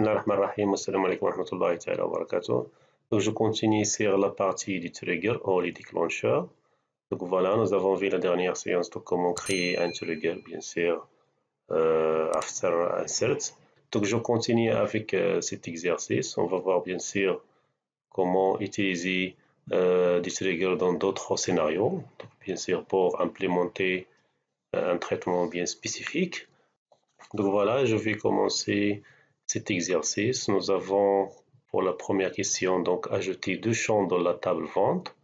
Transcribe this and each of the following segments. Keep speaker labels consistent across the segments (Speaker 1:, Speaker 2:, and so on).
Speaker 1: Bismillahirrahmanirrahim. Assalamu alaikum wa rahmatullahi ta'ala wa barakatuh. Donc, je continue sur la partie du trigger ou les déclencheurs. Donc voilà, nous avons vu la dernière séance de comment créer un trigger, bien sûr, after insert. Donc je continue avec cet exercice. On va voir bien sûr comment utiliser des triggers dans d'autres scénarios. Donc, bien sûr, pour implémenter un traitement bien spécifique. Donc voilà, je vais commencer cet exercice. Nous avons pour la première question donc ajouter deux champs dans la table vente.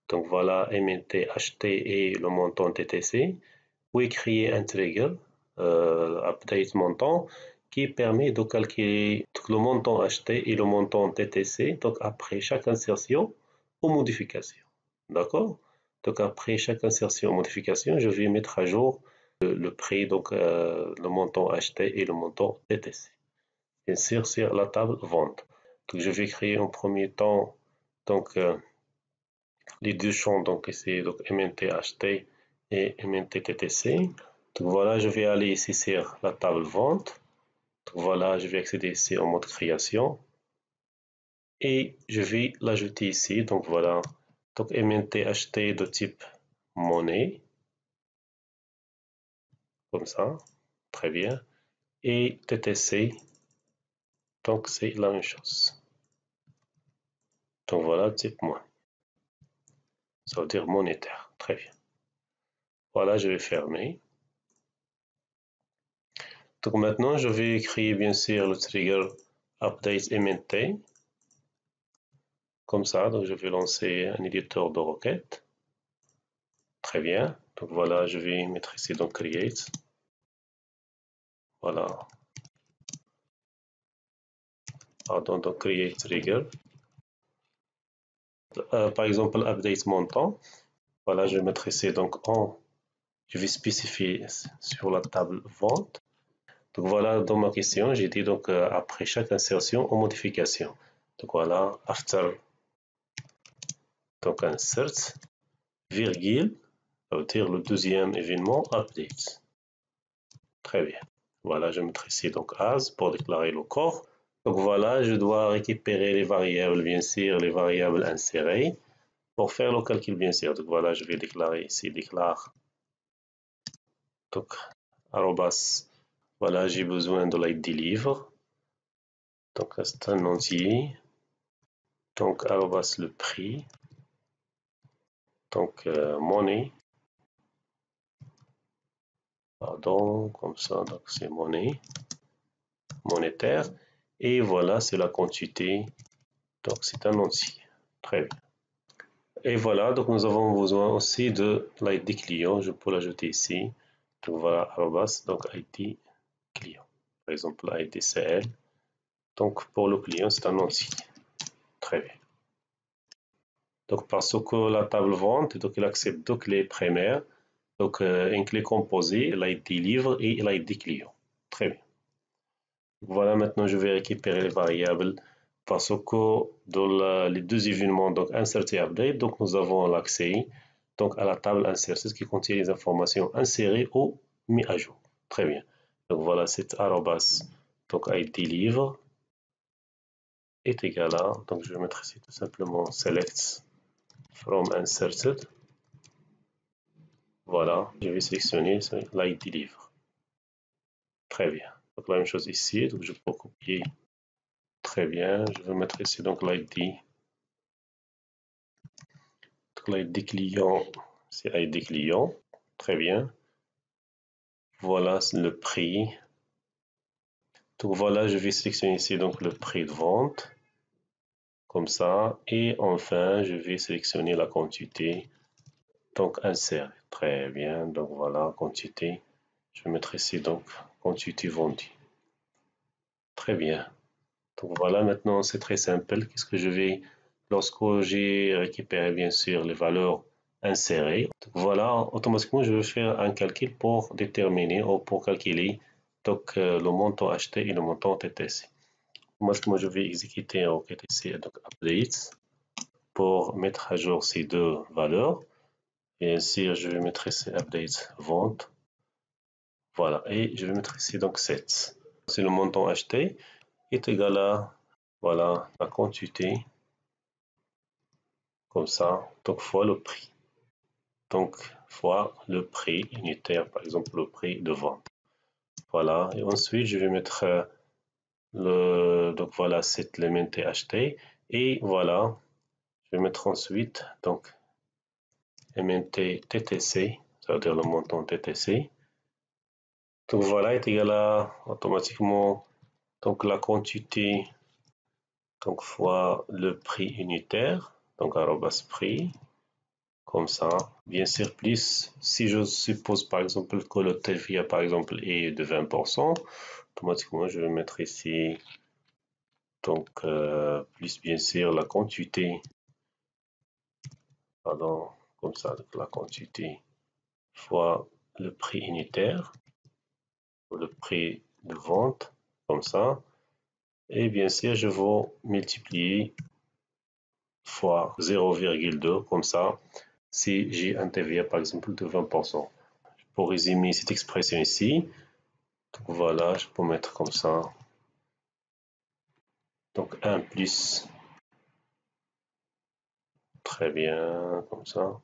Speaker 1: Donc voilà, MNT acheté et le montant TTC. Puis créer un trigger update montant qui permet de calculer le montant acheté et le montant TTC donc après chaque insertion ou modification. D'accord? Donc après chaque insertion ou modification, je vais mettre à jour le prix, donc le montant acheté et le montant TTC. Bien sûr, sur la table vente. Donc je vais créer en premier temps donc les deux champs, donc ici donc MNT acheté et MNT TTC. Donc voilà, je vais aller ici sur la table vente. Donc voilà, je vais accéder ici en mode création et je vais l'ajouter ici. Donc voilà, donc MNT acheté de type monnaie, comme ça, très bien. Et TTC, donc c'est la même chose. Donc voilà, type moins. Ça veut dire monétaire, très bien. Voilà, je vais fermer. Donc maintenant, je vais créer bien sûr le trigger update MNT. Comme ça, donc je vais lancer un éditeur de requête. Très bien. Donc voilà, je vais mettre ici donc create. Voilà. Pardon, donc create trigger. Par exemple, update montant. Voilà, je vais mettre ici donc je vais spécifier sur la table vente. Donc voilà, dans ma question, j'ai dit donc après chaque insertion ou modification. Donc voilà, after donc insert, virgule, ça veut dire le deuxième événement update. Très bien. Voilà, je mettrai ici donc as pour déclarer le corps. Donc voilà, je dois récupérer les variables, bien sûr, les variables insérées pour faire le calcul, bien sûr. Donc voilà, je vais déclarer ici, déclare. Donc, arrobas, voilà, j'ai besoin de l'ID livre. Donc, c'est un entier. Donc, arrobas le prix. Donc, monnaie. Pardon, comme ça, donc c'est monnaie. Monétaire. Et voilà, c'est la quantité. Donc, c'est un entier. Très bien. Et voilà, donc nous avons besoin aussi de l'ID client. Je peux l'ajouter ici. Donc voilà, arrobas, donc ID client. Par exemple, ID CL. Donc pour le client, c'est un entier. Très bien. Donc parce que la table vente, donc il accepte deux clés primaires. Donc une clé composée, l'ID livre et l'ID client. Très bien. Voilà, maintenant je vais récupérer les variables parce que dans les deux événements, donc insert et update, donc nous avons l'accès donc à la table insert qui contient les informations insérées ou mises à jour. Très bien. Donc voilà, cet arrobas, donc ID livre est égal à, donc je vais mettre ici tout simplement select from inserted. Voilà, je vais sélectionner l'ID livre. Très bien. Donc la même chose ici, donc je peux copier. Très bien, je vais mettre ici donc l'ID. l'ID client, c'est ID client. Très bien. Voilà le prix. Donc voilà, je vais sélectionner ici donc le prix de vente. Comme ça. Et enfin, je vais sélectionner la quantité. Donc insert. Très bien. Donc voilà, quantité. Je vais mettre ici donc quantité vendue. Très bien. Donc voilà, maintenant c'est très simple. Qu'est-ce que je vais, lorsque j'ai récupéré bien sûr les valeurs insérées, donc voilà, automatiquement je vais faire un calcul pour déterminer ou pour calculer donc le montant acheté et le montant TTC. Moi je vais exécuter en requête ici donc update pour mettre à jour ces deux valeurs. Et ainsi je vais mettre ici update vente. Voilà, et je vais mettre ici donc 7. C'est le montant acheté. est égal à, voilà, la quantité, comme ça, donc fois le prix. Donc, fois le prix unitaire, par exemple, le prix de vente. Voilà, et ensuite, je vais mettre donc voilà, cet élément THT, et voilà, je vais mettre ensuite, donc, MNT TTC, ça veut dire le montant TTC. Donc voilà est égal à automatiquement donc la quantité donc fois le prix unitaire, donc arrobas prix, comme ça. Bien sûr, plus si je suppose par exemple que le TVA par exemple est de 20%, automatiquement je vais mettre ici donc plus bien sûr la quantité, pardon, comme ça, la quantité fois le prix unitaire, le prix de vente, comme ça. Et bien sûr, je vais multiplier fois 0,2, comme ça, si j'ai un TVA par exemple de 20%. Pour résumer cette expression ici, donc voilà, je peux mettre comme ça. Donc 1 plus, très bien, comme ça.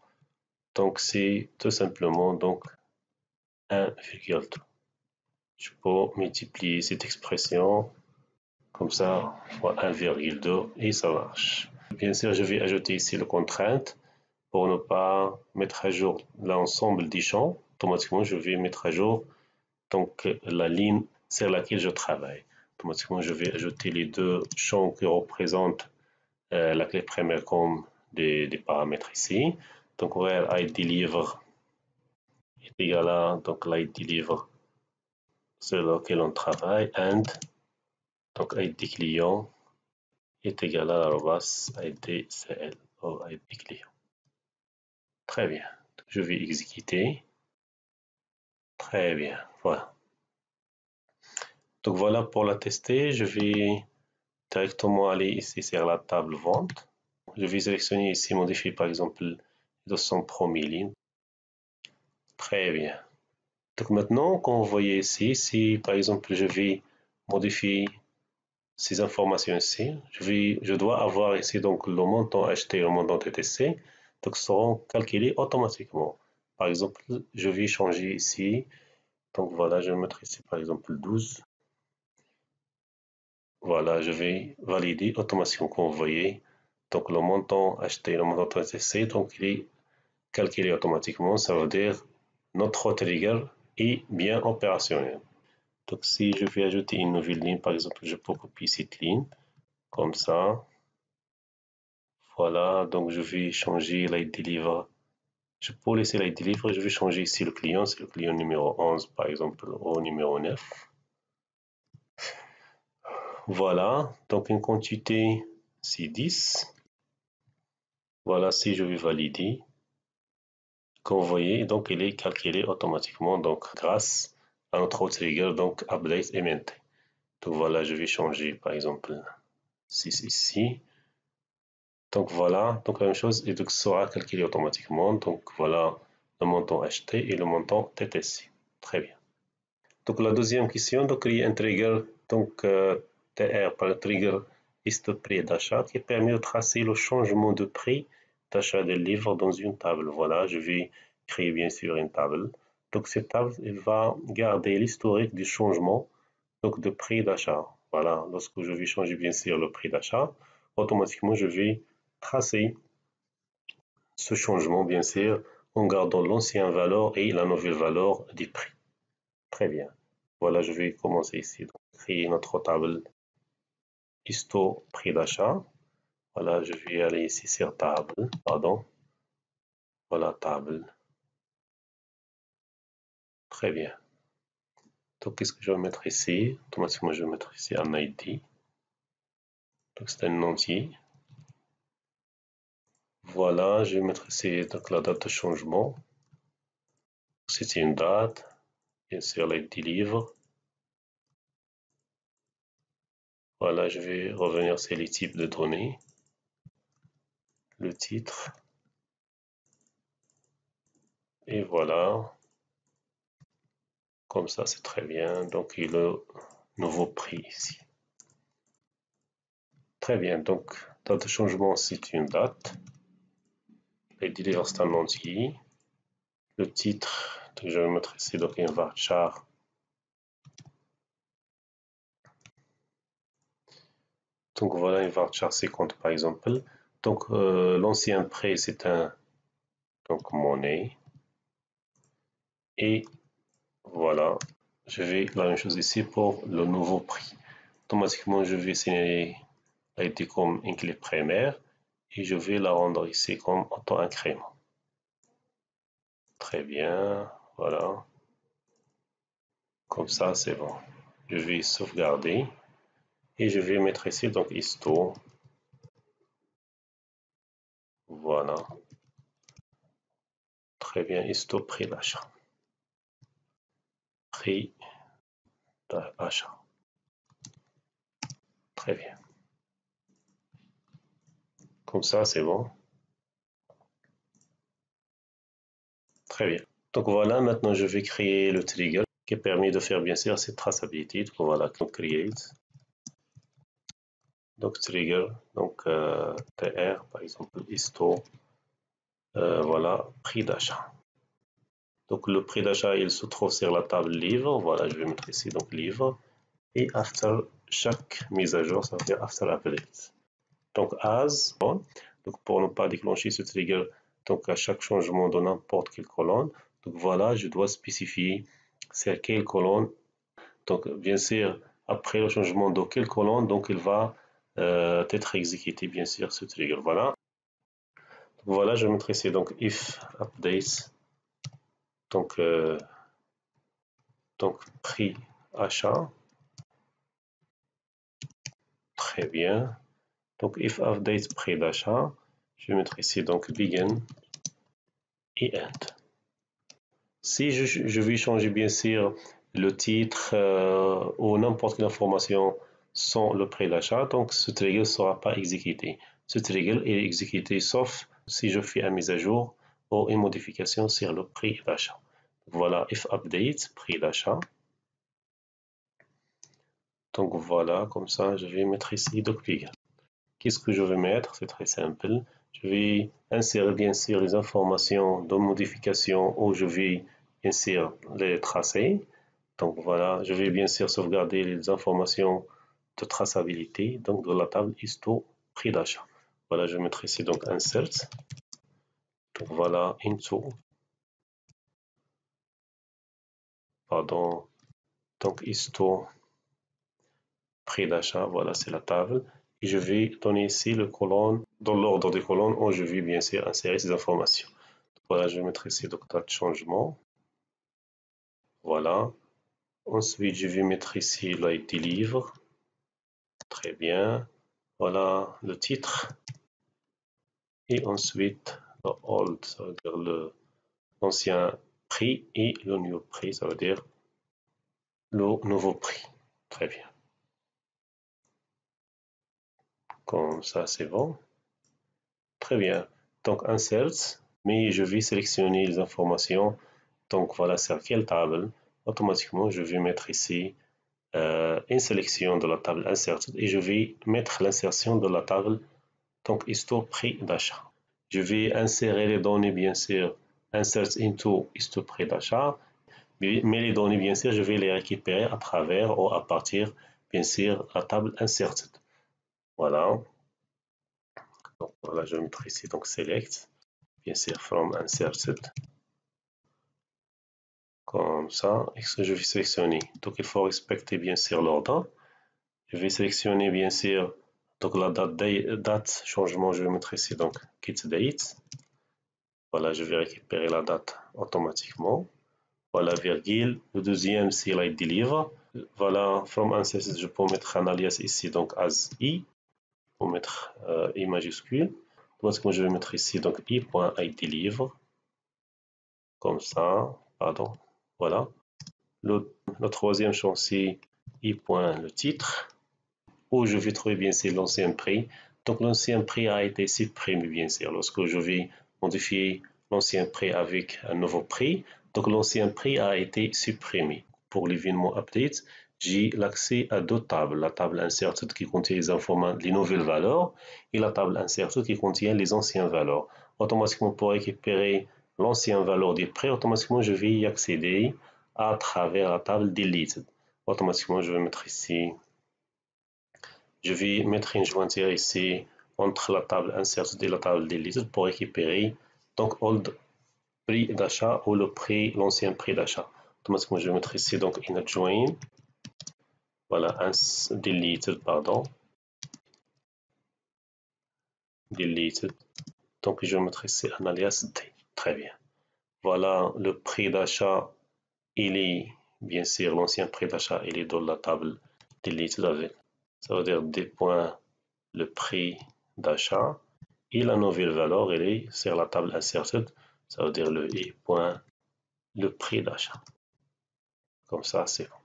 Speaker 1: Donc c'est tout simplement donc 1,2. Je peux multiplier cette expression comme ça fois 1,2 et ça marche. Bien sûr, je vais ajouter ici le contrainte pour ne pas mettre à jour l'ensemble des champs. Automatiquement, je vais mettre à jour donc la ligne sur laquelle je travaille. Automatiquement, je vais ajouter les deux champs qui représentent la clé première comme des paramètres ici. Donc, where ID livre est égal à donc l'ID livre sur lequel on travaille and donc ID client est égal à l'arrobas IDCL ou ID client. Très bien. Je vais exécuter. Très bien. Voilà. Donc voilà pour la tester. Je vais directement aller ici sur la table vente. Je vais sélectionner ici, modifier par exemple 200 premières lignes. Très bien. Donc maintenant, comme vous voyez ici, si par exemple je vais modifier ces informations ici, je dois avoir ici donc le montant acheté et le montant TTC, donc seront calculés automatiquement. Par exemple, je vais changer ici, donc voilà, je vais mettre ici par exemple 12. Voilà, je vais valider automatiquement, comme vous voyez. Donc le montant acheté et le montant TTC, donc il est calculé automatiquement, ça veut dire notre trigger est bien opérationnel. Donc si je vais ajouter une nouvelle ligne, par exemple, je peux copier cette ligne, comme ça. Voilà, donc je vais changer l'ID deliver. Je peux laisser l'ID deliver, je vais changer ici le client, c'est le client numéro 11 par exemple, au numéro 9. Voilà, donc une quantité c'est 10. Voilà, si je vais valider, comme vous voyez, donc il est calculé automatiquement, donc grâce à notre trigger, donc update MNT. Donc voilà, je vais changer par exemple 6 ici. Donc voilà, donc la même chose, et donc sera calculé automatiquement. Donc voilà le montant acheté et le montant TTC. Très bien. Donc la deuxième question, donc il y a un trigger, donc TR par le trigger liste prix d'achat qui permet de tracer le changement de prix d'achat des livres dans une table. Voilà, je vais créer bien sûr une table. Donc cette table, elle va garder l'historique du changement donc de prix d'achat. Voilà, lorsque je vais changer bien sûr le prix d'achat, automatiquement je vais tracer ce changement bien sûr en gardant l'ancienne valeur et la nouvelle valeur des prix. Très bien. Voilà, je vais commencer ici. Donc, créer notre table histo prix d'achat. Voilà, je vais aller ici sur table, pardon. Voilà, table. Très bien. Donc, qu'est-ce que je vais mettre ici? Automatiquement, je vais mettre ici un ID. Donc, c'est un entier. Voilà, je vais mettre ici donc, la date de changement. C'est une date. Bien sûr, l'ID livre. Voilà, je vais revenir sur les types de données. Le titre. Et voilà. Comme ça, c'est très bien. Donc, il y a le nouveau prix ici. Très bien, donc date de changement, c'est une date. Les deliver, c'est un entier. Le titre, donc je vais mettre ici donc un varchar. Donc voilà, un varchar 50 par exemple. Donc l'ancien prix, c'est un donc monnaie. Et voilà, je vais la même chose ici pour le nouveau prix. Automatiquement, je vais signaler l'ID comme une clé primaire et je vais la rendre ici comme auto-incrément. Très bien, voilà. Comme ça, c'est bon. Je vais sauvegarder et je vais mettre ici donc histo. Voilà. Très bien, histo prix d'achat. Prix d'achat. Très bien. Comme ça, c'est bon. Très bien. Donc voilà, maintenant je vais créer le trigger qui permet de faire bien sûr cette traçabilité. Donc voilà, donc create. Donc trigger, donc TR par exemple, histo, voilà, prix d'achat. Donc le prix d'achat, il se trouve sur la table livre. Voilà, je vais mettre ici donc livre. Et after chaque mise à jour, ça veut dire after update. Donc as, bon, donc pour ne pas déclencher ce trigger, donc à chaque changement de n'importe quelle colonne, donc voilà, je dois spécifier c'est quelle colonne. Donc bien sûr, après le changement de quelle colonne, donc il va être exécuté bien sûr ce trigger. Voilà. Voilà, je vais mettre ici donc if updates, donc prix achat. Très bien. Donc if update prix d'achat, je vais mettre ici donc begin et end. Si je vais changer bien sûr le titre ou n'importe quelle information sans le prix d'achat, donc ce trigger ne sera pas exécuté. Ce trigger est exécuté sauf si je fais une mise à jour ou une modification sur le prix d'achat. Voilà, if update, prix d'achat. Donc voilà, comme ça, je vais mettre ici Docpig. Qu'est-ce que je vais mettre? C'est très simple. Je vais insérer bien sûr les informations de modification où je vais bien sûr les tracer. Donc voilà, je vais bien sûr sauvegarder les informations de traçabilité, donc de la table histo prix d'achat. Voilà, je vais mettre ici donc insert. Donc voilà, into, pardon, donc histo prix d'achat, voilà, c'est la table. Et je vais donner ici le colonne, dans l'ordre des colonnes où je vais bien sûr insérer ces informations. Voilà, je vais mettre ici donc date de changement. Voilà. Ensuite, je vais mettre ici l'ID livre. Très bien. Voilà le titre. Et ensuite, le old, ça veut dire l'ancien prix et le new prix, ça veut dire le nouveau prix. Très bien. Comme ça, c'est bon. Très bien. Donc, insert, mais je vais sélectionner les informations. Donc, voilà sur quelle table. Automatiquement, je vais mettre ici une sélection de la table inserted et je vais mettre l'insertion de la table donc histo prix d'achat. Je vais insérer les données bien sûr insert into histo prix d'achat, mais les données bien sûr je vais les récupérer à travers ou à partir bien sûr la table inserted. Voilà. Donc voilà, je vais mettre ici donc select bien sûr from inserted. Comme ça, et ce que je vais sélectionner. Donc il faut respecter bien sûr l'ordre. Je vais sélectionner bien sûr donc la date changement, je vais mettre ici donc get date. Voilà, je vais récupérer la date automatiquement. Voilà, virgule. Le deuxième, c'est l'ID livre. Voilà, from ancestors, je peux mettre un alias ici, donc as i, pour mettre i majuscule. Automatiquement, je vais mettre ici donc i.id livre. Comme ça, pardon. Voilà. Le troisième champ, c'est i. Le titre, où je vais trouver bien sûr l'ancien prix. Donc l'ancien prix a été supprimé bien sûr lorsque je vais modifier l'ancien prix avec un nouveau prix. Donc l'ancien prix a été supprimé pour l'événement update. j'ai l'accès à deux tables. La table inserted qui contient les nouvelles valeurs et la table inserted qui contient les anciennes valeurs. Automatiquement, pour récupérer l'ancienne valeur des prêts, automatiquement, je vais y accéder à travers la table deleted. Automatiquement, je vais mettre ici, je vais mettre une jointure ici entre la table inserted et la table deleted pour récupérer donc old prix d'achat ou l'ancien prix d'achat. Automatiquement, je vais mettre ici donc in join. Voilà, deleted, pardon. Deleted. Donc, je vais mettre ici un alias D. Très bien. Voilà, le prix d'achat, il est, bien sûr, l'ancien prix d'achat, il est dans la table deleted avec, ça veut dire des points, le prix d'achat. Et la nouvelle valeur, elle est sur la table inserted, ça veut dire le i point, le prix d'achat. Comme ça, c'est bon.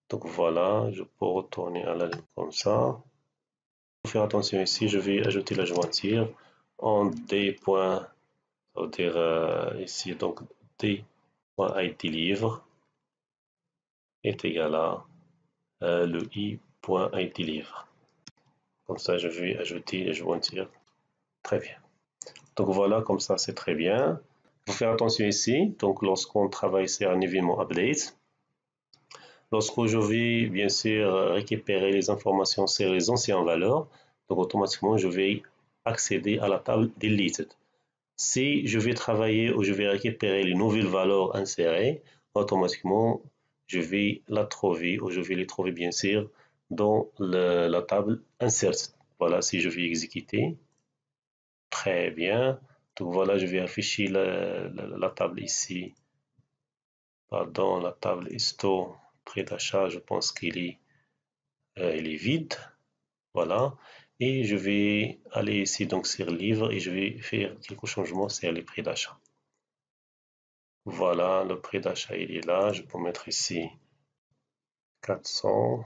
Speaker 1: Donc voilà, je peux retourner à la ligne comme ça. Pour faire attention ici, je vais ajouter la jointure en D. Ça veut dire ici, donc D.id livre est égal à le i.id livre. Comme ça, je vais ajouter les jointures. Très bien. Donc voilà, comme ça, c'est très bien. Il faut faire attention ici. Donc lorsqu'on travaille sur un événement update, lorsque je vais bien sûr récupérer les informations sur les anciennes valeurs, donc automatiquement je vais accéder à la table deleted. Si je vais travailler ou je vais récupérer les nouvelles valeurs insérées, automatiquement je vais la trouver ou je vais les trouver bien sûr dans la table insert. Voilà, si je vais exécuter, très bien. Donc voilà, je vais afficher la table ici. Pardon, la table histo prix d'achat, je pense qu'il est vide. Voilà. Et je vais aller ici donc sur livre et je vais faire quelques changements sur les prix d'achat. Voilà, le prix d'achat il est là. Je peux mettre ici 400.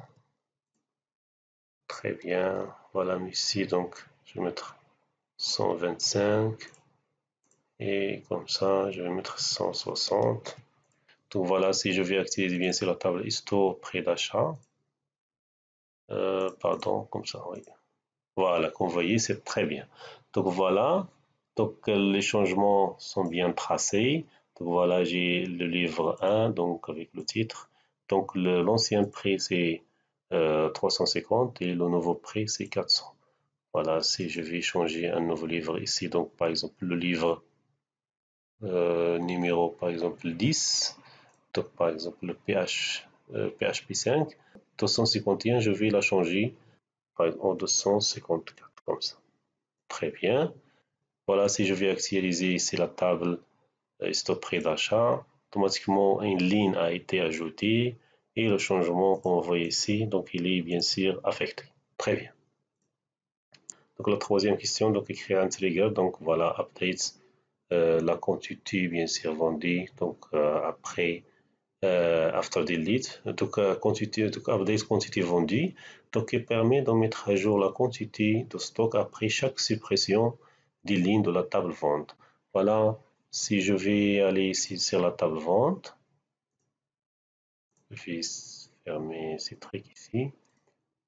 Speaker 1: Très bien. Voilà, ici donc je vais mettre 125. Et comme ça, je vais mettre 160. Donc voilà, si je vais activer bien sûr la table histo prix d'achat. Pardon, comme ça, oui. Voilà, comme vous voyez, c'est très bien. Donc voilà, donc les changements sont bien tracés. Donc voilà, j'ai le livre 1, donc avec le titre. Donc l'ancien prix c'est 350 et le nouveau prix c'est 400. Voilà, si je vais changer un nouveau livre ici, donc par exemple le livre numéro par exemple 10, donc par exemple le PHP 5, 251, je vais la changer en 254 comme ça. Très bien. Voilà, si je vais actualiser ici la table stop prix d'achat, automatiquement une ligne a été ajoutée et le changement qu'on voit ici, donc il est bien sûr affecté. Très bien. Donc la troisième question, donc écrire un trigger, donc voilà, update la quantité bien sûr vendue, donc après after delete, donc quantité, donc update quantité vendue, donc qui permet de mettre à jour la quantité de stock après chaque suppression des lignes de la table vente. Voilà, si je vais aller ici sur la table vente, je vais fermer ces trucs ici.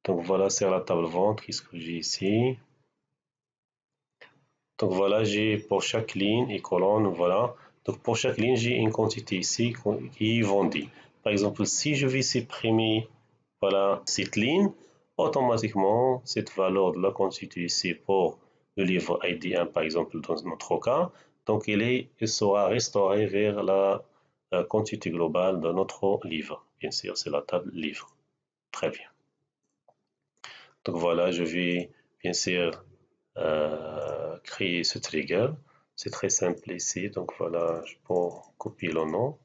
Speaker 1: Donc voilà, sur la table vente, qu'est-ce que j'ai ici? Donc voilà, j'ai pour chaque ligne et colonne, voilà. Donc pour chaque ligne, j'ai une quantité ici qui est vendue. Par exemple, si je vais supprimer voilà, cette ligne, automatiquement, cette valeur de la quantité ici pour le livre ID1, par exemple, dans notre cas, donc elle sera restaurée vers la quantité globale de notre livre. Bien sûr, c'est la table livre. Très bien. Donc voilà, je vais bien sûr créer ce trigger. C'est très simple ici. Donc voilà, je peux copier le nom.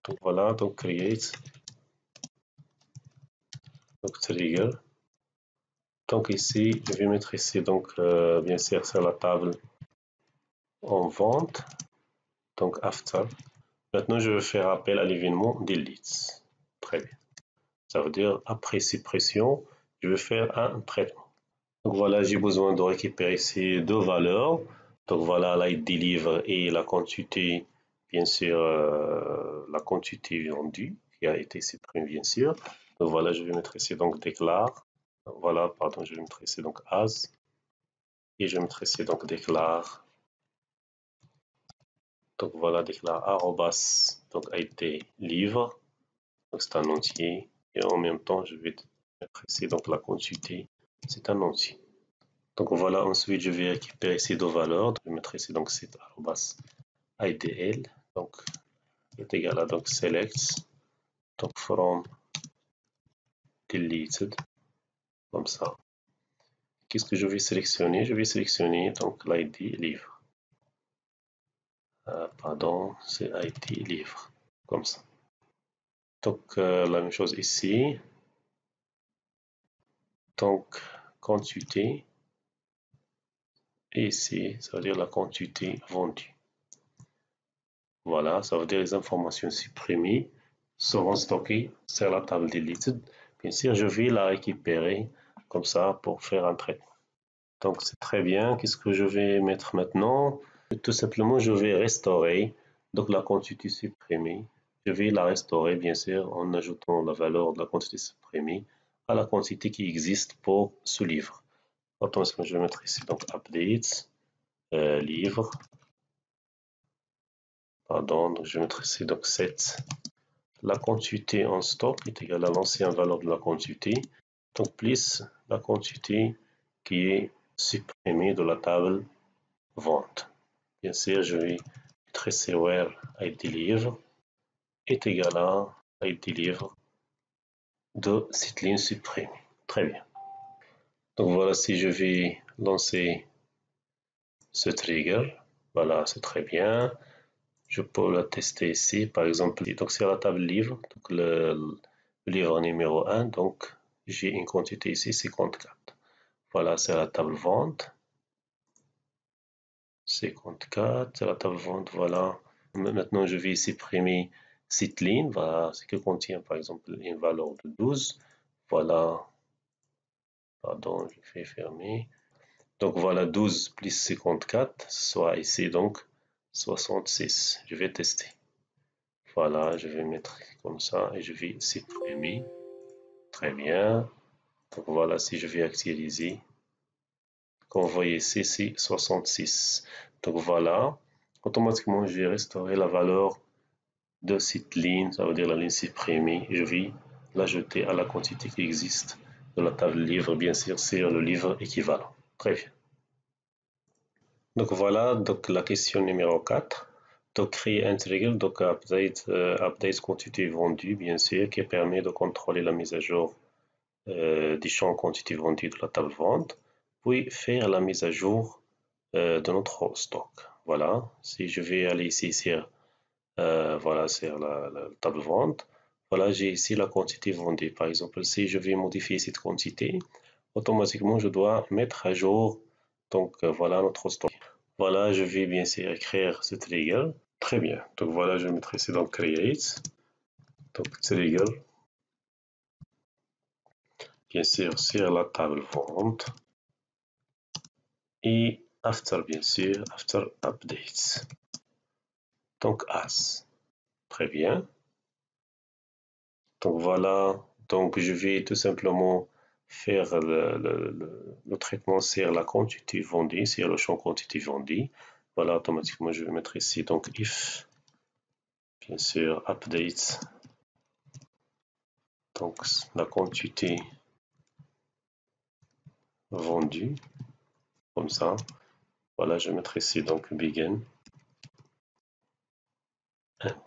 Speaker 1: Donc voilà, donc create. Donc trigger. Donc ici, je vais mettre ici donc bien sûr sur la table en vente. Donc after. Maintenant, je vais faire appel à l'événement delete. Très bien. Ça veut dire après suppression, je vais faire un traitement. Donc voilà, j'ai besoin de récupérer ces deux valeurs. Donc voilà, l'ID livre et la quantité bien sûr, la quantité vendue qui a été supprimée, bien sûr. Donc voilà, je vais mettre ici donc déclare. Voilà, pardon, je vais mettre ici donc as. Et je vais mettre ici donc déclare. Donc voilà, déclare arrobas, donc a été livre. Donc c'est un entier. Et en même temps, je vais mettre ici donc la quantité, c'est un entier. Donc voilà, ensuite je vais récupérer ces deux valeurs. Je vais mettre ici donc cet arrobas idl. Donc est égal à donc select, donc from deleted, comme ça. Qu'est-ce que je vais sélectionner? Je vais sélectionner donc l'id livre. Pardon, c'est id livre, comme ça. Donc la même chose ici. Donc quantité. Et ici, ça veut dire la quantité vendue. Voilà, ça veut dire les informations supprimées seront stockées sur la table deleted. Bien sûr, je vais la récupérer comme ça pour faire un traitement. Donc c'est très bien. Qu'est-ce que je vais mettre maintenant? Tout simplement, je vais restaurer donc la quantité supprimée. Je vais la restaurer, bien sûr, en ajoutant la valeur de la quantité supprimée à la quantité qui existe pour ce livre. Attention, je vais mettre ici donc update, livre. Pardon, donc je vais mettre ici donc 7. La quantité en stock est égale à l'ancienne valeur de la quantité, donc plus la quantité qui est supprimée de la table vente. Bien sûr, je vais mettre ici where id livre est égal à id livre de cette ligne supprimée. Très bien. Donc voilà, si je vais lancer ce trigger, voilà, c'est très bien. Je peux la tester ici, par exemple. Donc, c'est la table livre, donc le livre numéro 1. Donc, j'ai une quantité ici, 54. Voilà, c'est la table vente. 54, c'est la table vente, voilà. Maintenant, je vais supprimer cette ligne, voilà, ce qui contient, par exemple, une valeur de 12. Voilà, pardon, je vais fermer. Donc, voilà, 12 plus 54, soit ici, donc, 66. Je vais tester. Voilà, je vais mettre comme ça et je vais supprimer. Très bien. Donc voilà, si je vais actualiser, comme vous voyez ici, c'est 66. Donc voilà, automatiquement, je vais restaurer la valeur de cette ligne, ça veut dire la ligne supprimée, et je vais l'ajouter à la quantité qui existe de la table livre, bien sûr, sur le livre équivalent. Très bien. Donc voilà, donc la question numéro 4. Donc créer un trigger, donc update quantité vendue, bien sûr, qui permet de contrôler la mise à jour des champs quantité vendue de la table vente, puis faire la mise à jour de notre stock. Voilà, si je vais aller ici sur, voilà, sur la table vente, voilà, j'ai ici la quantité vendue. Par exemple, si je vais modifier cette quantité, automatiquement, je dois mettre à jour donc voilà notre stock. Voilà, je vais bien sûr écrire ce trigger. Très bien. Donc voilà, je vais mettre ici donc create. Donc trigger. Bien sûr, sur la table vente. Et after, bien sûr, after updates. Donc as. Très bien. Donc voilà. Donc je vais tout simplement faire le traitement sur la quantité vendue, sur le champ quantité vendue. Voilà, automatiquement, je vais mettre ici donc if, bien sûr, update. Donc la quantité vendue, comme ça. Voilà, je vais mettre ici donc begin. End.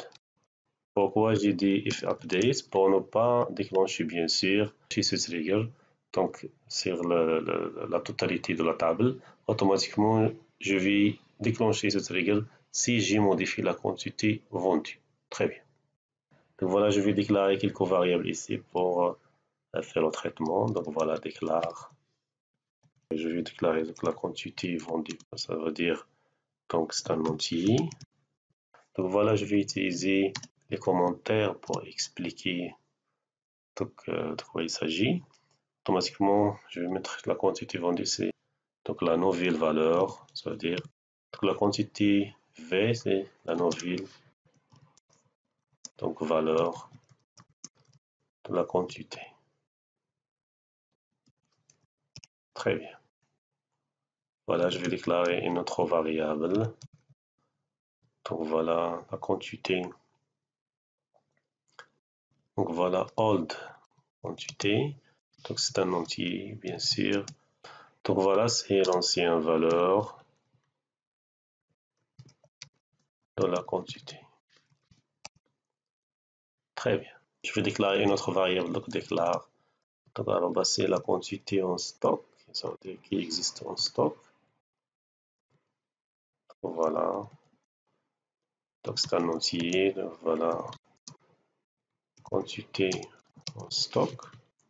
Speaker 1: Pourquoi j'ai dit if update? Pour ne pas déclencher, bien sûr, chez ce trigger, donc sur la totalité de la table, automatiquement, je vais déclencher ce trigger si j'ai modifié la quantité vendue. Très bien. Donc voilà, je vais déclarer quelques variables ici pour faire le traitement. Donc voilà, déclare. Je vais déclarer donc, la quantité vendue. Ça veut dire, donc c'est un entier. Donc voilà, je vais utiliser les commentaires pour expliquer de quoi il s'agit. Automatiquement, je vais mettre la quantité vendue, c'est donc la nouvelle valeur, ça veut dire donc la quantité V, c'est la nouvelle donc valeur de la quantité. Très bien. Voilà, je vais déclarer une autre variable. Donc voilà la quantité. Donc voilà old quantité. Donc c'est un entier, bien sûr. Donc voilà, c'est l'ancienne valeur de la quantité. Très bien. Je vais déclarer une autre variable, donc déclare. Donc alors, c'est la quantité en stock, ça veut dire qui existe en stock. Voilà. Donc c'est un entier, donc voilà, quantité en stock.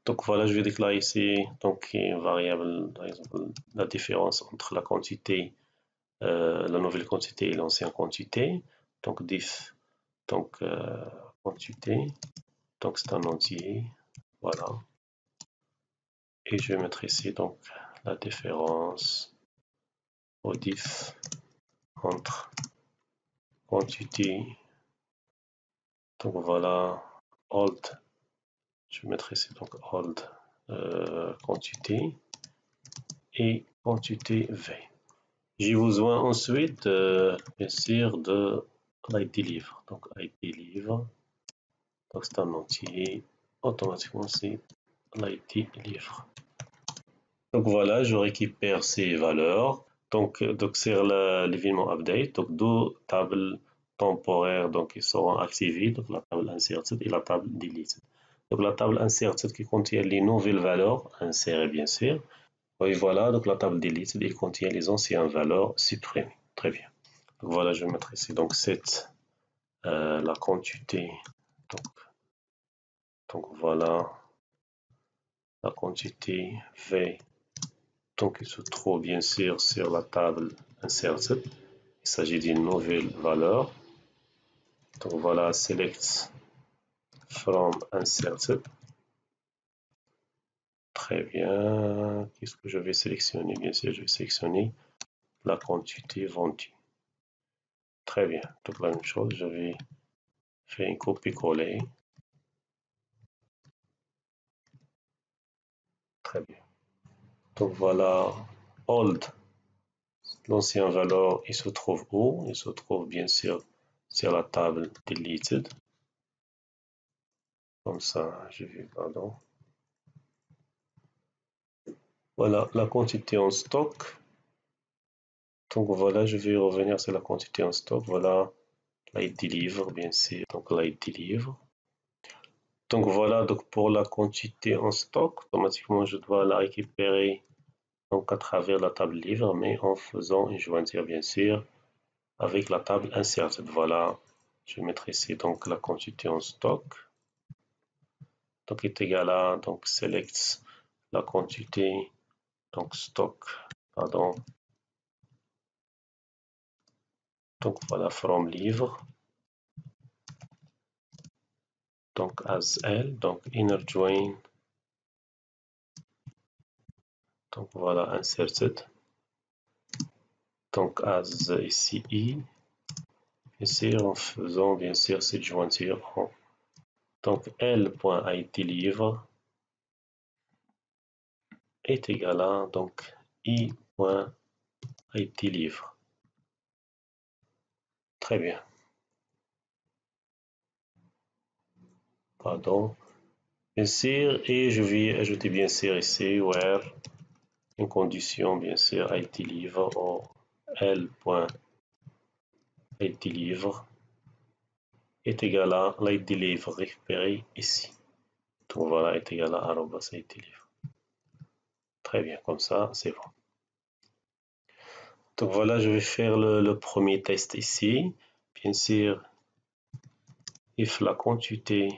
Speaker 1: Donc voilà, je vais déclarer ici donc une variable, par exemple, la différence entre la quantité, la nouvelle quantité et l'ancienne quantité. Donc diff, donc quantité, donc c'est un entier, voilà. Et je vais mettre ici donc la différence au diff entre quantité, donc voilà, old, je vais mettre ici donc old quantité et quantité v. J'ai besoin ensuite, bien sûr, de l'ID livre. Donc ID livre, donc c'est un entier, automatiquement c'est l'ID livre. Donc voilà, je récupère ces valeurs. Donc c'est l'événement update. Donc deux tables temporaires donc qui seront activées, donc la table inserted et la table deleted. Donc la table inserted qui contient les nouvelles valeurs insérées bien sûr. Et voilà, donc la table deleted il contient les anciennes valeurs supprimées. Très bien. Donc voilà, je vais mettre ici donc cette la quantité. Donc voilà la quantité V. Donc il se trouve bien sûr sur la table inserted. Il s'agit d'une nouvelle valeur. Donc voilà, select from inserted. Très bien. Qu'est-ce que je vais sélectionner? Bien sûr, je vais sélectionner la quantité vendue. Très bien. Donc la même chose, je vais faire une copie-coller. Très bien. Donc voilà, old, l'ancienne valeur, il se trouve où? Il se trouve bien sûr sur la table deleted. Comme ça, je vais, pardon. Voilà la quantité en stock. Donc voilà, je vais revenir sur la quantité en stock. Voilà l'ID livre, bien sûr. Donc l'ID livre. Donc voilà, donc pour la quantité en stock, automatiquement je dois la récupérer donc à travers la table livre, mais en faisant une jointure bien sûr avec la table inserted. Voilà, je vais mettre ici donc la quantité en stock. Donc est égal à donc select la quantité donc stock, pardon. Donc voilà from livre. Donc as L, donc inner join. Donc voilà inserted. Donc as ici I. Ici en faisant bien sûr cette jointure en donc L.id livre est égal à donc I.id livre. Très bien. Pardon. Bien sûr, et je vais ajouter bien sûr ici where une condition bien sûr id livre ou L.id livre est égal à l'id livre récupéré ici. Donc voilà est égal à arrobas id livre. Très bien, comme ça c'est bon. Donc voilà, je vais faire le premier test ici. Bien sûr, if la quantité,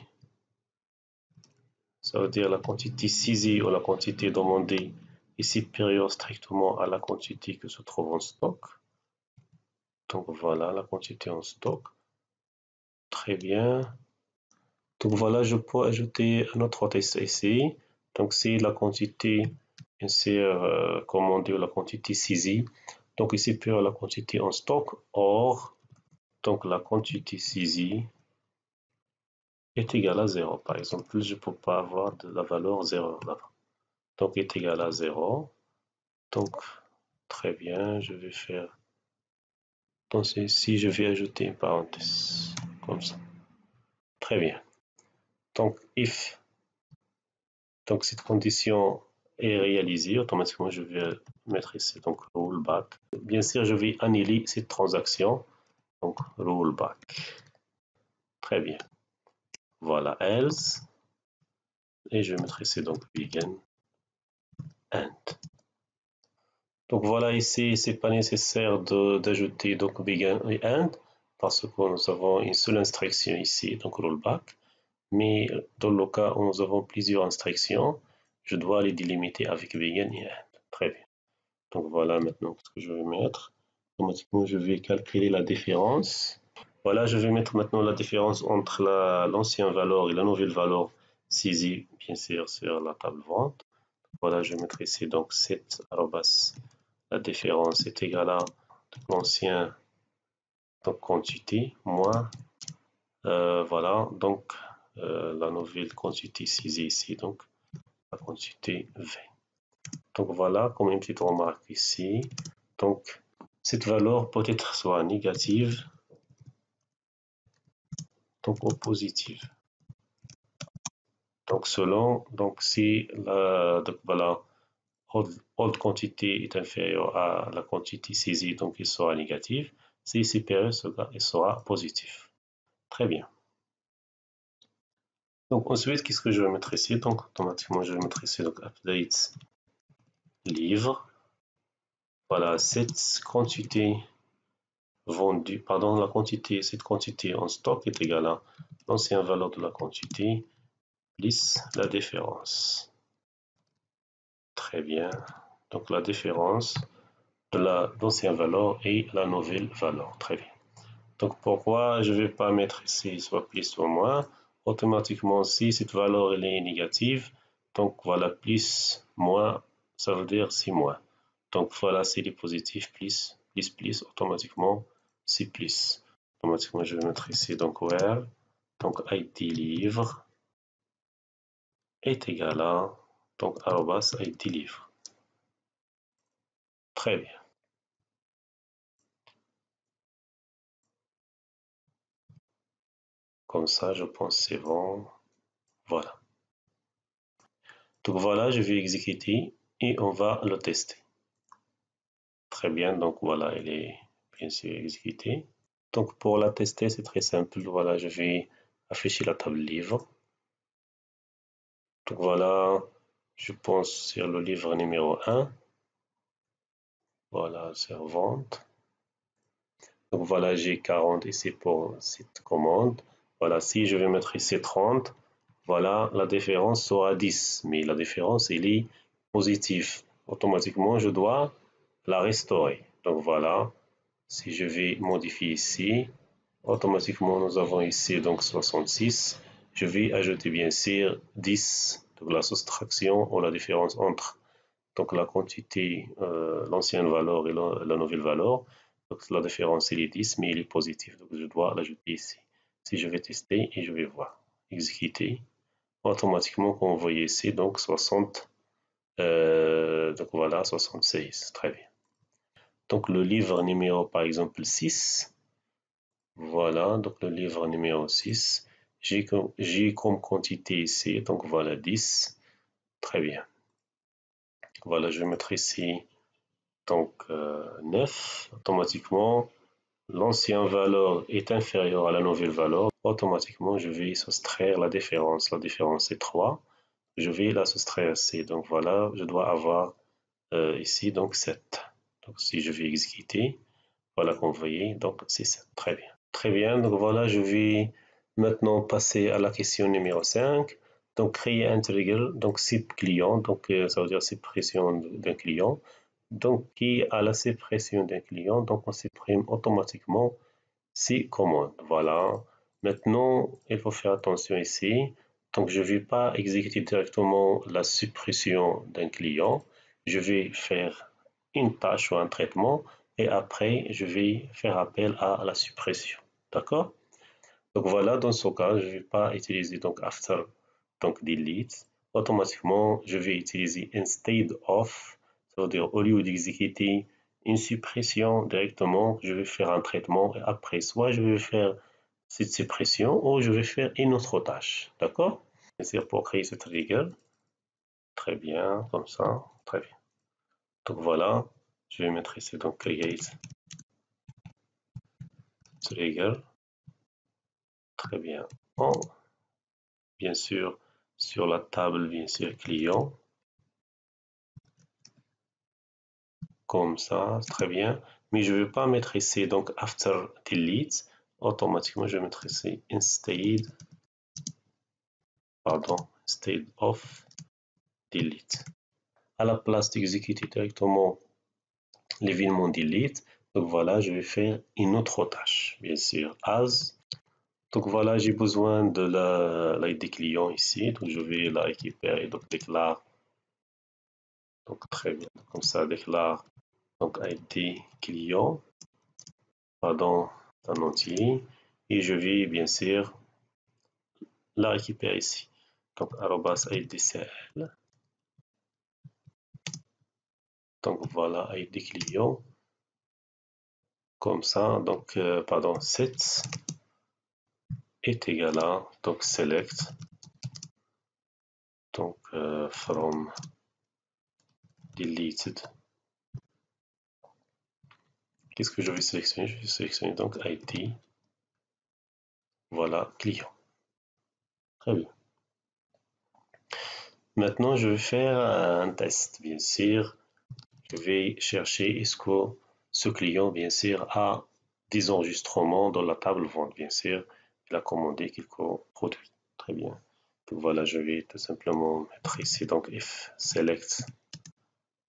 Speaker 1: ça veut dire la quantité saisie ou la quantité demandée est supérieure strictement à la quantité qui se trouve en stock. Donc voilà la quantité en stock. Très bien. Donc voilà, je peux ajouter un autre test ici. Donc c'est la quantité, bien sûr, commandée ou la quantité saisie. Donc est supérieure à la quantité en stock. Or, donc la quantité saisie est égal à 0. Par exemple, je ne peux pas avoir de la valeur 0 là-bas. Donc, est égal à 0. Donc, très bien, je vais faire. Donc, ici, je vais ajouter une parenthèse, comme ça. Très bien. Donc, if, donc cette condition est réalisée, automatiquement, je vais mettre ici, donc, rollback. Bien sûr, je vais annuler cette transaction, donc, rollback. Très bien. Voilà, else. Et je vais mettre ici, donc, begin, end. Donc voilà, ici, c'est pas nécessaire d'ajouter donc begin et end parce que nous avons une seule instruction ici, donc rollback. Mais dans le cas où nous avons plusieurs instructions, je dois les délimiter avec begin et end. Très bien. Donc voilà maintenant ce que je vais mettre. Automatiquement, je vais calculer la différence. Voilà, je vais mettre maintenant la différence entre l'ancienne valeur et la nouvelle valeur saisie, bien sûr, sur la table vente. Voilà, je vais mettre ici donc 7 arrobas. La différence est égale à l'ancien quantité moins voilà donc la nouvelle quantité saisie ici, donc la quantité V. Donc voilà, comme une petite remarque ici, donc cette valeur peut être soit négative donc ou positive. Donc selon donc si la donc voilà old quantité est inférieure à la quantité saisie, donc il sera négatif. Si supérieur, il sera positif. Très bien. Donc ensuite, qu'est-ce que je vais mettre ici? Donc automatiquement, je vais mettre ici donc update livre. Voilà, cette quantité vendue, pardon, cette quantité en stock est égale à l'ancienne valeur de la quantité plus la différence. Très bien. Donc la différence de l'ancienne valeur et la nouvelle valeur. Très bien. Donc pourquoi je ne vais pas mettre ici soit plus soit moins? Automatiquement, si cette valeur elle est négative, donc voilà, plus, moins, ça veut dire c'est moins. Donc voilà, c'est les positifs, plus, automatiquement, c'est plus. Automatiquement, je vais mettre ici, donc where, donc ID livre est égal à, donc arrobas ID livre. Très bien. Comme ça, je pense c'est bon. Voilà. Donc voilà, je vais exécuter et on va le tester. Très bien, donc voilà, elle est bien sûr exécutée. Donc pour la tester, c'est très simple. Voilà, je vais afficher la table livre. Donc voilà, je pense sur le livre numéro 1. Voilà, sur vente. Donc voilà, j'ai 40 ici pour cette commande. Voilà, si je vais mettre ici 30, voilà, la différence sera 10. Mais la différence, elle est positive. Automatiquement, je dois la restaurer. Donc voilà, si je vais modifier ici, automatiquement, nous avons ici donc 66. Je vais ajouter bien sûr 10, donc la soustraction ou la différence entre donc la quantité, l'ancienne valeur et la nouvelle valeur. Donc la différence est 10, mais il est positif. Donc je dois l'ajouter ici. Si je vais tester et je vais voir, exécuter, automatiquement, comme vous voyez ici, donc 60, donc voilà, 76. Très bien. Donc le livre numéro, par exemple, 6. Voilà, donc le livre numéro 6. J'ai comme quantité ici, donc voilà, 10. Très bien. Voilà, je vais mettre ici donc 9. Automatiquement, l'ancienne valeur est inférieure à la nouvelle valeur. Automatiquement, je vais soustraire la différence. La différence est 3. Je vais la soustraire ici. Donc voilà, je dois avoir ici donc 7. Donc si je vais exécuter, voilà comme vous voyez, donc c'est 7. Très bien. Très bien, donc voilà, je vais maintenant passer à la question numéro 5. Donc créer un trigger, donc site client, donc ça veut dire suppression d'un client. Donc qui a la suppression d'un client, donc on supprime automatiquement ces commandes. Voilà. Maintenant, il faut faire attention ici. Donc je ne vais pas exécuter directement la suppression d'un client. Je vais faire une tâche ou un traitement et après je vais faire appel à la suppression. D'accord? Donc voilà, dans ce cas, je ne vais pas utiliser donc after, donc delete. Automatiquement, je vais utiliser instead of, ça veut dire au lieu d'exécuter une suppression directement, je vais faire un traitement et après, soit je vais faire cette suppression ou je vais faire une autre tâche. D'accord? C'est pour créer cette rigueur. Très bien, comme ça, très bien. Donc voilà, je vais mettre ici donc create trigger. Très bien. Bon, bien sûr, sur la table, bien sûr, client. Comme ça, très bien. Mais je ne vais pas mettre ici, donc, after delete. Automatiquement, je vais mettre ici instead of delete. À la place d'exécuter directement l'événement delete, donc voilà, je vais faire une autre tâche, bien sûr, as. Donc voilà, j'ai besoin de l'ID client ici, donc je vais la récupérer, donc déclare, donc très bien, comme ça, déclare, donc ID client, pardon, en entier, et je vais bien sûr la récupérer ici. Donc arrobas IDCL, donc voilà, ID client, comme ça, donc pardon, set est égal à, donc select, donc from deleted. Qu'est-ce que je vais sélectionner? Je vais sélectionner donc ID, voilà, client. Très bien. Maintenant, je vais faire un test, bien sûr. Je vais chercher est-ce que ce client, bien sûr, a des enregistrements dans la table vente, bien sûr. Il a commandé quelques produits. Très bien. Donc voilà, je vais tout simplement mettre ici, donc if select,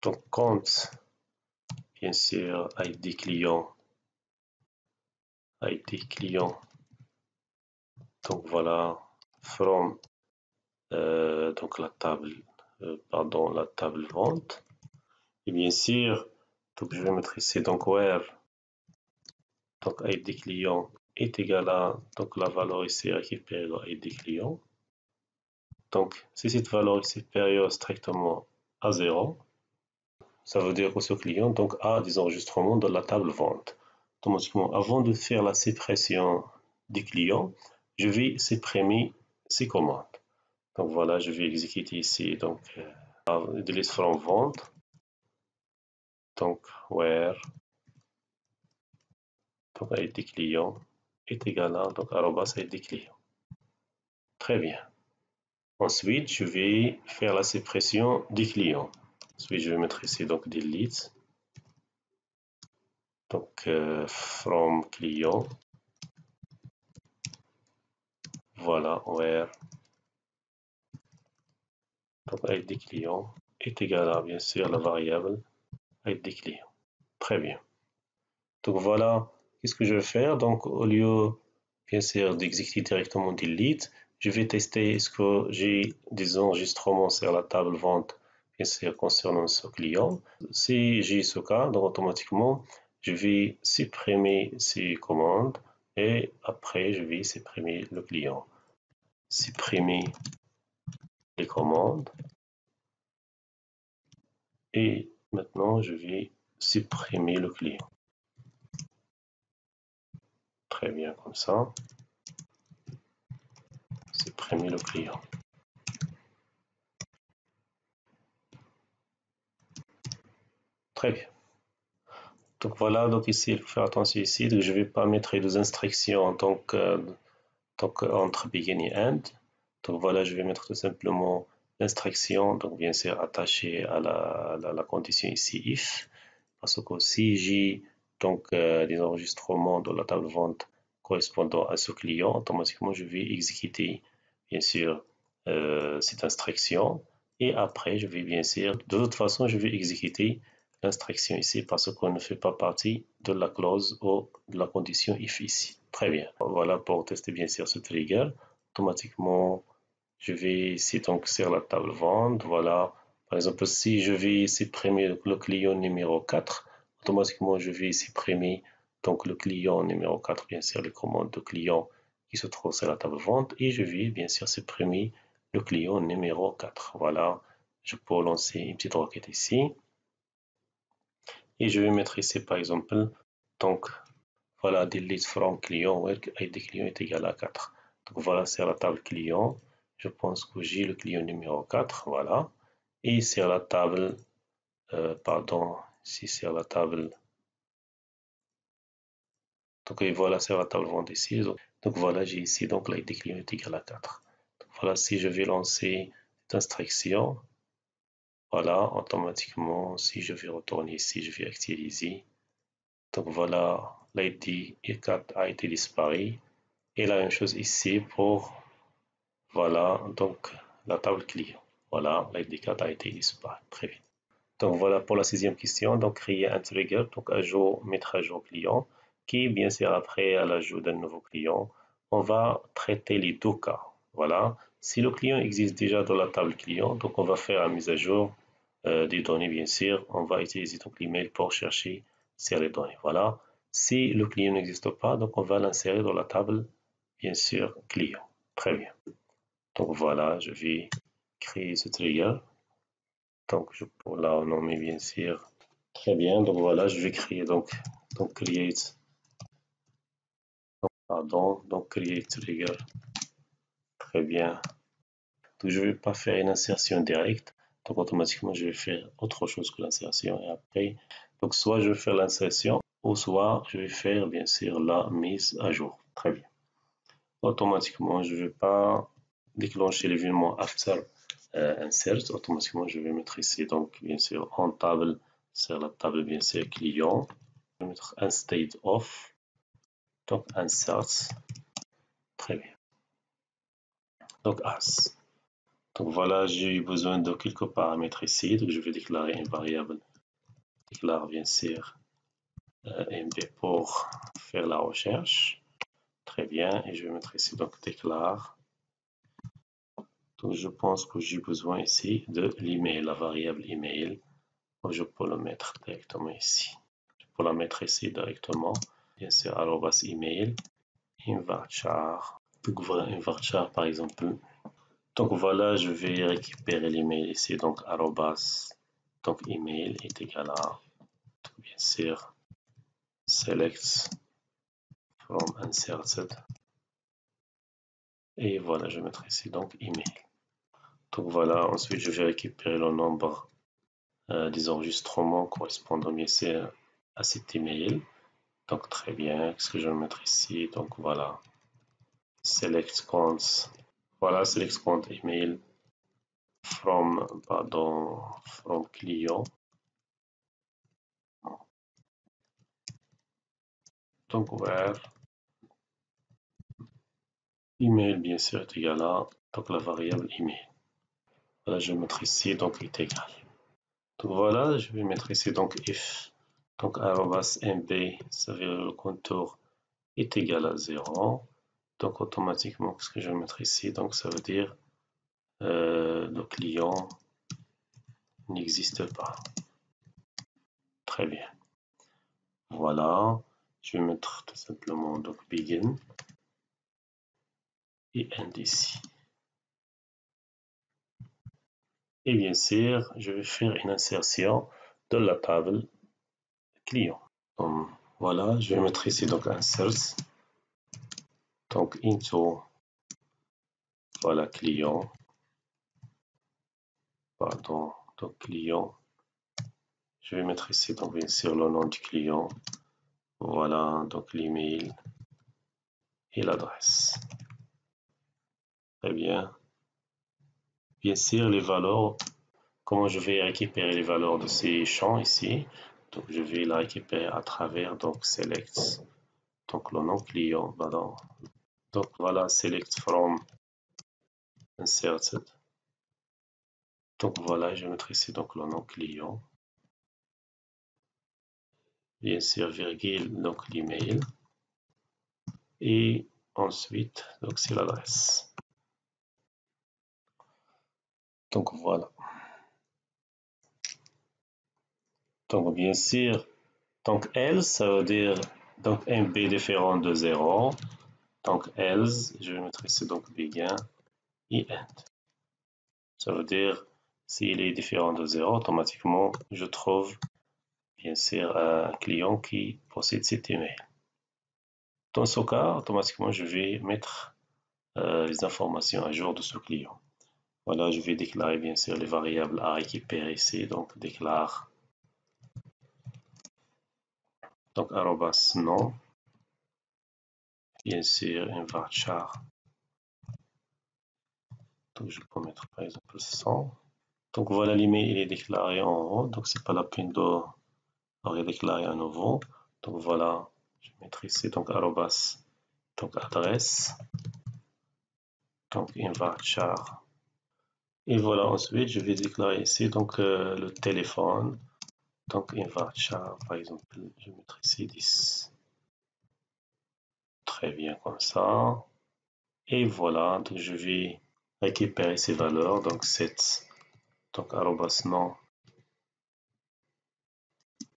Speaker 1: donc compte, bien sûr, ID client, donc voilà, from, donc la table, pardon, la table vente. Et bien sûr, donc je vais mettre ici, donc where, donc ID client est égal à, donc la valeur ici récupérée dans ID client. Donc, si cette valeur est supérieure strictement à 0, ça veut dire que ce client donc, a des enregistrements dans la table vente. Automatiquement, avant de faire la suppression des clients, je vais supprimer ces commandes. Donc voilà, je vais exécuter ici donc delete from vente, donc where, donc ID client est égal à donc arrobas ID client. Très bien. Ensuite, je vais faire la suppression des clients. Ensuite, je vais mettre ici donc delete, donc from client, voilà, where, donc ID client est égal à bien sûr la variable ID client. Très bien. Donc voilà, qu'est-ce que je vais faire? Donc au lieu bien sûr d'exécuter directement delete, je vais tester est-ce que j'ai des enregistrements sur la table vente bien sûr concernant ce client. Si j'ai ce cas, donc automatiquement je vais supprimer ces commandes et après je vais supprimer le client. Supprimer les commandes et maintenant je vais supprimer le client. Très bien comme ça. Supprimer le client. Très bien. Donc voilà, donc ici, il faut faire attention ici, donc je ne vais pas mettre les instructions donc, entre begin et end. Donc voilà, je vais mettre tout simplement l'instruction, donc bien sûr attachée à la condition ici if, parce que si j'ai donc des enregistrements dans la table vente correspondant à ce client, automatiquement je vais exécuter bien sûr cette instruction et après je vais bien sûr, de toute façon je vais exécuter l'instruction ici parce qu'on ne fait pas partie de la clause ou de la condition if ici. Très bien. Voilà pour tester bien sûr ce trigger. Automatiquement, je vais ici donc sur la table vente. Voilà. Par exemple, si je vais supprimer le client numéro 4, automatiquement je vais supprimer donc le client numéro 4, bien sûr les commandes de client qui se trouve sur la table vente et je vais bien sûr supprimer le client numéro 4. Voilà, je peux lancer une petite requête ici et je vais mettre ici par exemple, donc voilà, delete from client where ID client est égal à 4. Donc voilà, c'est la table client. Je pense que j'ai le client numéro 4, voilà. Et sur la table, pardon, ici sur la table, donc et voilà, sur la table vente ici. Donc voilà, j'ai ici donc l'ID client est égal à 4. Donc voilà, si je vais lancer cette instruction, voilà, automatiquement, si je vais retourner ici, je vais actualiser. Donc voilà, l'ID E4 a été disparu. Et la même chose ici pour, voilà, donc la table client. Voilà, l'ID4 a été disparu. Très bien. Donc voilà pour la sixième question. Donc créer un trigger, donc mettre à jour client, qui bien sûr après à l'ajout d'un nouveau client, on va traiter les deux cas. Voilà. Si le client existe déjà dans la table client, donc on va faire la mise à jour des données bien sûr. On va utiliser donc l'email pour chercher sur les données. Voilà. Si le client n'existe pas, donc on va l'insérer dans la table bien sûr client. Très bien. Donc voilà, je vais créer ce trigger. Donc je peux la nommer bien sûr. Très bien, donc voilà, je vais créer donc create, donc create trigger. Très bien. Donc je ne vais pas faire une insertion directe. Donc automatiquement je vais faire autre chose que l'insertion et après. Donc soit je vais faire l'insertion ou soit je vais faire bien sûr la mise à jour. Très bien. Automatiquement je ne vais pas déclencher l'événement after insert. Automatiquement je vais mettre ici donc bien sûr en table sur la table bien sûr client. Je vais mettre un state of. Donc insert. Très bien. Donc as. Donc voilà, j'ai eu besoin de quelques paramètres ici. Donc je vais déclarer une variable. Déclare bien sûr mb pour faire la recherche. Très bien. Et je vais mettre ici donc déclare. Donc je pense que j'ai besoin ici de l'email, la variable email. Donc je peux le mettre directement ici. Je peux la mettre ici directement. Bien sûr, arrobas email. Un varchar. Donc voilà, un varchar par exemple. Donc voilà, je vais récupérer l'email ici. Donc arrobas, donc email est égal à, bien sûr, select from inserted. Et voilà, je vais mettre ici donc email. Donc voilà, ensuite je vais récupérer le nombre des enregistrements correspondant bien sûr à cet email. Donc très bien, qu'est-ce que je vais mettre ici? Donc voilà, select counts. Voilà, select count email from client. Donc where email bien sûr est égal à donc la variable email. Voilà, je vais mettre ici donc est égal. Donc voilà, je vais mettre ici donc if donc arrobas mb, ça veut dire le contour est égal à 0. Donc automatiquement, ce que je vais mettre ici, donc ça veut dire le client n'existe pas. Très bien. Voilà, je vais mettre tout simplement donc begin et end ici. Et bien sûr, je vais faire une insertion de la table client. Donc, voilà, je vais mettre ici donc insert, donc into, voilà client, pardon, donc client. Je vais mettre ici donc bien sûr le nom du client, voilà donc l'email et l'adresse. Très bien. Bien sûr, les valeurs, comment je vais récupérer les valeurs de ces champs ici? Donc je vais la récupérer à travers donc select, donc le nom client, pardon. Donc voilà, select from inserted. Donc voilà, je vais mettre ici donc le nom client. Bien sûr, virgule, donc l'email. Et ensuite, donc c'est l'adresse. Donc voilà. Donc bien sûr, donc L, ça veut dire donc MB différent de 0. Donc else, je vais mettre ici donc begin et end. Ça veut dire, s'il est différent de 0, automatiquement, je trouve bien sûr un client qui possède cet email. Dans ce cas, automatiquement, je vais mettre les informations à jour de ce client. Voilà, je vais déclarer bien sûr les variables à récupérer ici. Donc, déclare donc arrobas nom, bien sûr, un varchar. Donc, je peux mettre par exemple 100. Donc, voilà, l'email il est déclaré en haut. Donc, c'est pas la peine de redéclarer à nouveau. Donc, voilà, je vais mettre ici donc arrobas, donc adresse, donc un varchar. Et voilà, ensuite, je vais déclarer ici donc le téléphone. Donc, un varchar, par exemple, je vais mettre ici 10. Très bien, comme ça. Et voilà, donc je vais récupérer ces valeurs. Donc, 7, donc arrobas nom,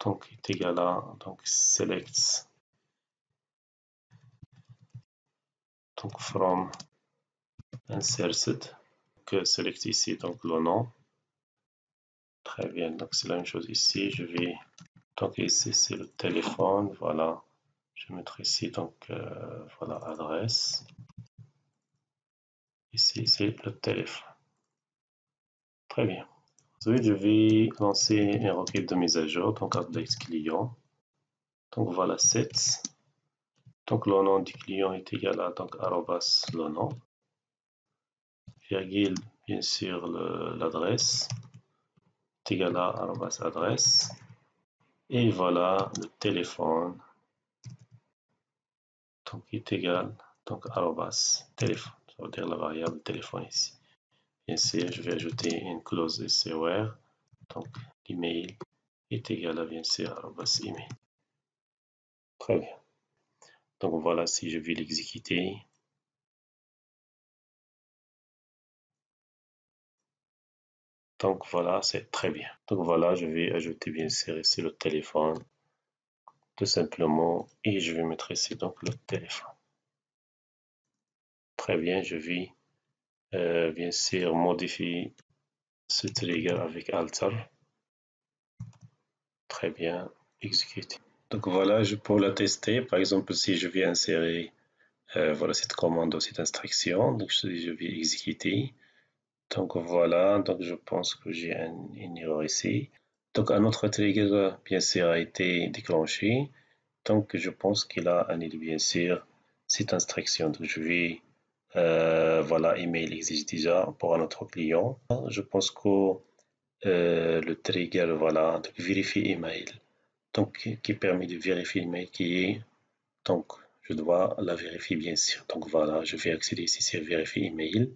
Speaker 1: donc est égal à, donc select, donc from inserted, que select ici, donc le nom. Très bien, donc c'est la même chose ici. Je vais, donc ici c'est le téléphone, voilà. Je vais mettre ici, donc voilà, adresse. Ici, c'est le téléphone. Très bien. Ensuite, je vais lancer une requête de mise à jour, donc update client. Donc voilà, 7. Donc le nom du client est égal à donc arrobas le nom, virgule, bien sûr, l'adresse est égal à arrobas adresse. Et voilà, le téléphone donc est égal donc arrobas téléphone. Ça veut dire la variable téléphone ici. Bien sûr, je vais ajouter une clause SQR. Donc, l'email est égal à bien sûr arobase email. Très bien. Donc voilà, si je vais l'exécuter. Donc voilà, c'est très bien. Donc voilà, je vais ajouter bien sûr ici le téléphone, tout simplement, et je vais mettre ici donc le téléphone. Très bien, je vais bien sûr modifier ce trigger avec Alter. Très bien, exécuter. Donc voilà, je peux la tester. Par exemple, si je vais insérer voilà cette commande ou cette instruction, donc je vais exécuter. Donc voilà, donc je pense que j'ai une erreur ici. Donc un autre trigger bien sûr a été déclenché. Donc je pense qu'il a annulé bien sûr cette instruction. Donc je vais voilà, email existe déjà pour un autre client. Je pense que le trigger voilà, donc vérifie email, donc qui permet de vérifier email qui est donc je dois la vérifier bien sûr. Donc voilà, je vais accéder ici sur vérifier email.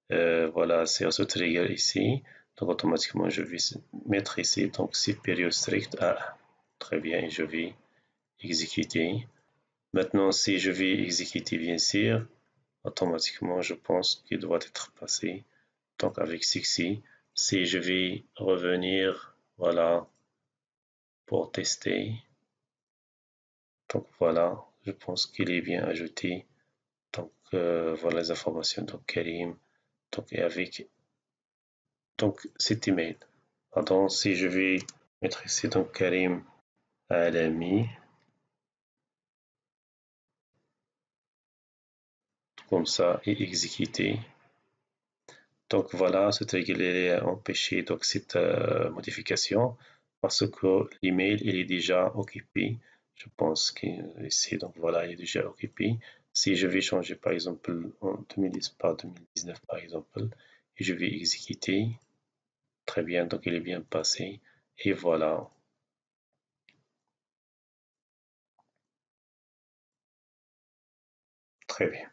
Speaker 1: Voilà, c'est ce trigger ici. Donc automatiquement, je vais mettre ici donc c'est période strict à 1. Très bien, et je vais exécuter. Maintenant, si je vais exécuter bien sûr, automatiquement, je pense qu'il doit être passé. Donc avec ceci, si je vais revenir, voilà, pour tester. Donc voilà, je pense qu'il est bien ajouté. Donc voilà les informations. Donc Karim, donc et avec donc cet email. Pardon, si je vais mettre ici donc Karim Alami, comme ça, et exécuter. Donc voilà, ce trigger est empêché donc cette modification parce que l'email il est déjà occupé. Je pense qu'ici, donc voilà, il est déjà occupé. Si je vais changer par exemple en 2010 par 2019 par exemple, et je vais exécuter, très bien, donc il est bien passé. Et voilà. Très bien.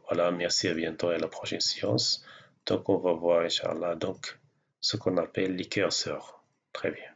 Speaker 1: Voilà, merci, à bientôt et à la prochaine séance. Donc, on va voir, Inch'Allah, donc, ce qu'on appelle les curseurs. Très bien.